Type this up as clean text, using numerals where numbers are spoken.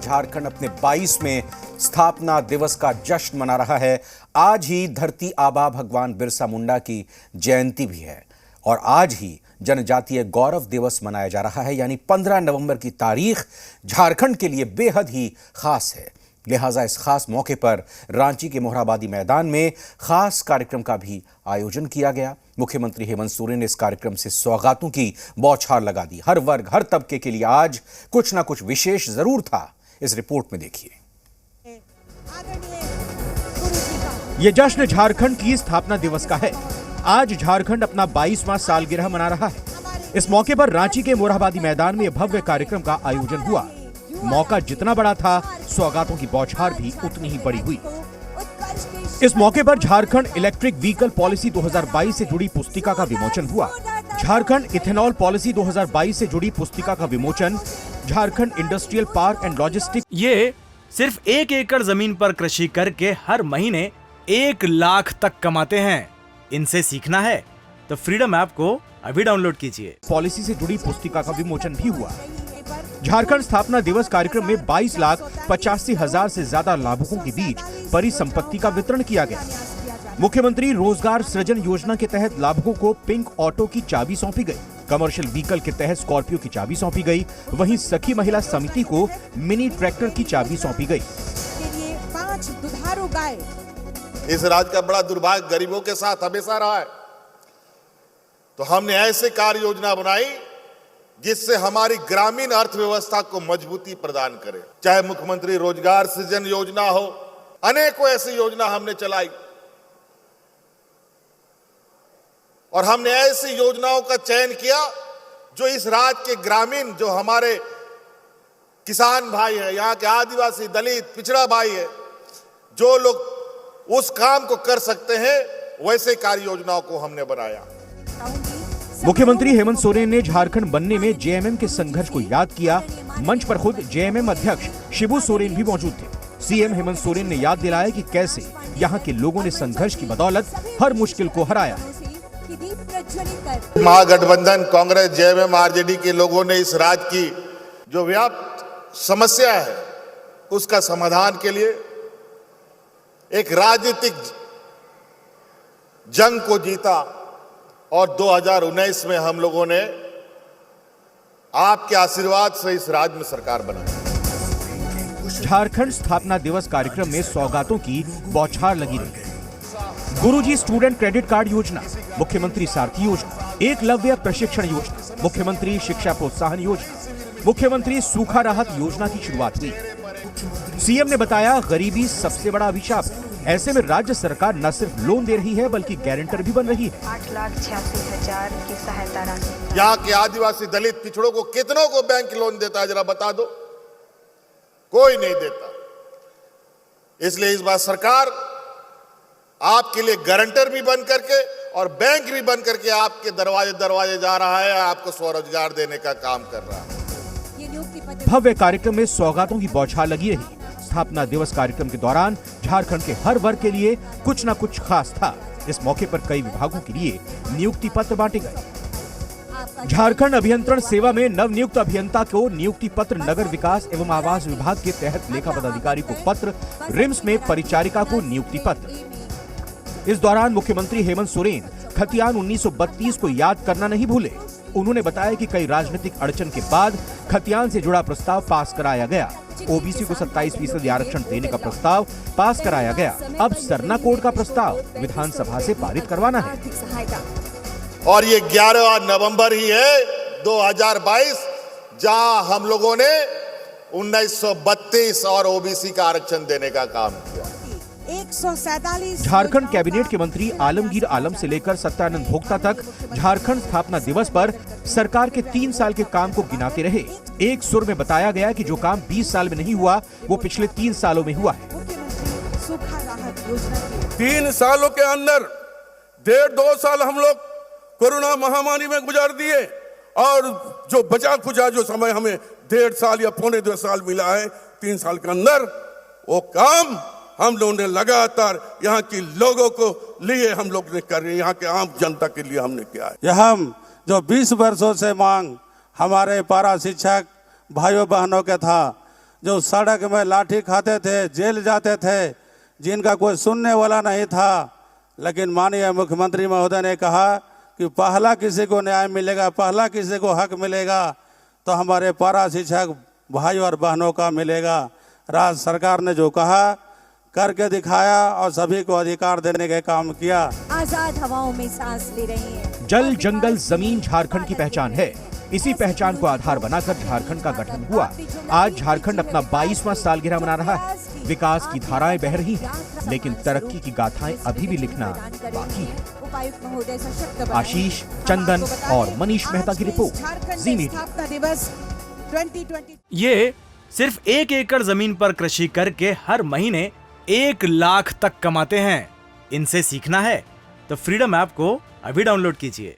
झारखंड अपने 22वें स्थापना दिवस का जश्न मना रहा है। आज ही धरती आबा भगवान बिरसा मुंडा की जयंती भी है और आज ही जनजातीय गौरव दिवस मनाया जा रहा है, यानी 15 नवंबर की तारीख झारखंड के लिए बेहद ही खास है। लिहाजा इस खास मौके पर रांची के मोरहाबादी मैदान में खास कार्यक्रम का भी आयोजन किया गया। मुख्यमंत्री हेमंत सोरेन ने इस कार्यक्रम से सौगातों की बौछार लगा दी। हर वर्ग हर तबके के लिए आज कुछ ना कुछ विशेष जरूर था। इस रिपोर्ट में देखिए। यह जश्न झारखंड की स्थापना दिवस का है। आज झारखंड अपना 22वां सालगिरह मना रहा है। इस मौके पर रांची के मोरहाबादी मैदान में भव्य कार्यक्रम का आयोजन हुआ। मौका जितना बड़ा था, सौगातों की बौछार भी उतनी ही बड़ी हुई। इस मौके पर झारखंड इलेक्ट्रिक व्हीकल पॉलिसी 2022 से जुड़ी पुस्तिका का विमोचन हुआ। झारखंड इथेनॉल पॉलिसी 2022 से जुड़ी पुस्तिका का विमोचन। Jharkhand industrial park and logistic. ये सिर्फ 1 एकड़ जमीन पर कृषि करके हर महीने 1 लाख तक कमाते हैं। इनसे सीखना है तो फ्रीडम ऐप को अभी डाउनलोड कीजिए। पॉलिसी से जुड़ी पुस्तिका का विमोचन भी हुआ। झारखंड स्थापना दिवस कार्यक्रम में 22,85,000 से ज्यादा लाभुकों के बीच परिसंपत्ति का वितरण किया गया। मुख्यमंत्री रोजगार सृजन योजना के तहत लाभुकों को पिंक ऑटो की चाबी सौंपी गई। कमर्शियल व्हीकल के तहत स्कॉर्पियो की चाबी सौंपी गई। वहीं सखी महिला समिति को मिनी ट्रैक्टर की चाबी सौंपी गई। 5 दुधारू गाय। इस राज्य का बड़ा दुर्भाग्य गरीबों के साथ हमेशा रहा है, तो हमने ऐसे कार्य योजना बनाई जिससे हमारी ग्रामीण अर्थव्यवस्था को मजबूती प्रदान करे। चाहे मुख्यमंत्री रोजगार सृजन योजना हो, अनेकों ऐसी योजना हमने चलाई और हमने ऐसी योजनाओं का चयन किया जो इस राज्य के ग्रामीण, जो हमारे किसान भाई है, यहाँ के आदिवासी, दलित, पिछड़ा भाई है, जो लोग उस काम को कर सकते हैं, वैसे कार्य योजनाओं को हमने बनाया। मुख्यमंत्री हेमंत सोरेन ने झारखंड बनने में जेएमएम के संघर्ष को याद किया। मंच पर खुद जेएमएम अध्यक्ष शिबू सोरेन भी मौजूद थे। सीएम हेमंत सोरेन ने याद दिलाया कि कैसे यहाँ के लोगों ने संघर्ष की बदौलत हर मुश्किल को हराया। महागठबंधन कांग्रेस, जेएमएम, आरजेडी के लोगों ने इस राज्य की जो व्याप्त समस्या है उसका समाधान के लिए एक राजनीतिक जंग को जीता और 2019 में हम लोगों ने आपके आशीर्वाद से इस राज्य में सरकार बनाई। झारखंड स्थापना दिवस कार्यक्रम में सौगातों की बौछार लगी रही। गुरुजी स्टूडेंट क्रेडिट कार्ड योजना, मुख्यमंत्री सारथी योजना, एकलव्य प्रशिक्षण योजना, मुख्यमंत्री शिक्षा प्रोत्साहन योजना, मुख्यमंत्री सूखा राहत योजना की शुरुआत हुई। सीएम ने बताया, गरीबी सबसे बड़ा अभिशाप है। ऐसे में राज्य सरकार न सिर्फ लोन दे रही है बल्कि गारंटर भी बन रही है। 8,86,000 की सहायता राशि। यहाँ के आदिवासी, दलित, पिछड़ों को कितनों को बैंक लोन देता है, जरा बता दो। कोई नहीं देता। इसलिए इस बार सरकार आपके लिए गारंटर भी बन करके और बैंक भी बन करके आपके दरवाजे जा रहा है, आपको स्वरोजगार देने का काम कर रहा है। भव्य कार्यक्रम में सौगातों की बौछार लगी रही। स्थापना दिवस कार्यक्रम के दौरान झारखंड के हर वर्ग के लिए कुछ न कुछ खास था। इस मौके पर कई विभागों के लिए नियुक्ति पत्र बांटे गए। झारखंड अभियंत्रण सेवा में नवनियुक्त अभियंता को नियुक्ति पत्र, नगर विकास एवं आवास विभाग के तहत लेखा पदाधिकारी को पत्र, रिम्स में परिचारिका को नियुक्ति पत्र। इस दौरान मुख्यमंत्री हेमंत सोरेन खतियान 1932 को याद करना नहीं भूले। उन्होंने बताया कि कई राजनीतिक अड़चन के बाद खतियान से जुड़ा प्रस्ताव पास कराया गया। ओबीसी को 27% आरक्षण देने का प्रस्ताव पास कराया गया। अब सरना कोड का प्रस्ताव विधानसभा से पारित करवाना है। और ये 11 नवंबर ही है 2022, जहां हम लोगों ने 1932 और ओबीसी का आरक्षण देने का काम किया। 147 झारखंड कैबिनेट के मंत्री आलमगीर आलम से लेकर सत्यानंद भोक्ता तक झारखंड स्थापना दिवस पर सरकार के 3 साल के काम को गिनाते रहे। एक सुर में बताया गया कि जो काम 20 साल में नहीं हुआ, वो पिछले 3 सालों में हुआ है। 3 सालों के अंदर 1.5-2 साल हम लोग कोरोना महामारी में गुजार दिए और जो बचा खुचा जो समय हमें 1.5 साल या 1.25 साल मिला है, 3 साल के अंदर वो काम हम लोगों ने लगातार यहाँ के लोगों को लिए हम लोग ने कर रहे हैं, यहाँ के आम जनता के लिए हमने किया है। यह हम जो 20 वर्षों से मांग हमारे पारा शिक्षक भाइयों बहनों के था, जो सड़क में लाठी खाते थे, जेल जाते थे, जिनका कोई सुनने वाला नहीं था। लेकिन माननीय मुख्यमंत्री महोदय ने कहा कि पहला किसी को न्याय मिलेगा, पहला किसी को हक मिलेगा तो हमारे पारा शिक्षक भाई और बहनों का मिलेगा। राज्य सरकार ने जो कहा करके दिखाया और सभी को अधिकार देने का काम किया। आजाद हवाओं में सांस ले रहे हैं। जल, जंगल, जमीन झारखंड की पहचान है। इसी पहचान को आधार बनाकर झारखंड का गठन हुआ। आज झारखंड अपना 22वां सालगिरह मना रहा है। विकास की धाराएं बह रही हैं, लेकिन तरक्की की गाथाएं अभी भी लिखना बाकी है। उपायुक्त महोदय सशक्त बनाएं। आशीष, चंदन और मनीष मेहता की रिपोर्ट, झारखंड जी में मीडिया। स्थापना दिवस 2020। ये सिर्फ 1 एकड़ जमीन पर कृषि करके हर महीने 1 लाख तक कमाते हैं। इनसे सीखना है तो फ्रीडम ऐप को अभी डाउनलोड कीजिए।